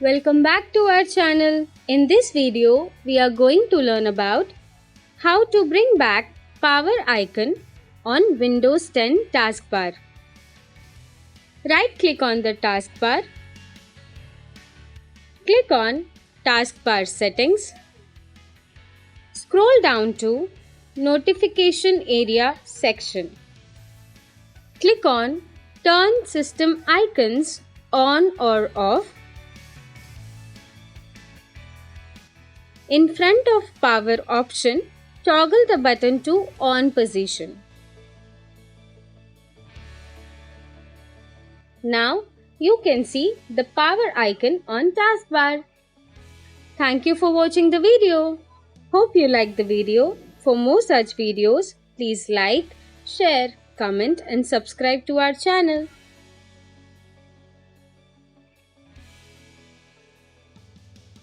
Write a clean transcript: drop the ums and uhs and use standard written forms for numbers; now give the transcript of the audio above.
Welcome back to our channel. In this video, we are going to learn about how to bring back power icon on Windows 10 taskbar. Right click on the taskbar. Click on Taskbar Settings. Scroll down to Notification Area section. Click on Turn System Icons on or off. In front of Power option, toggle the button to On position. Now you can see the power icon on taskbar. Thank you for watching the video. Hope you liked the video. For more such videos, please like, share, comment and subscribe to our channel.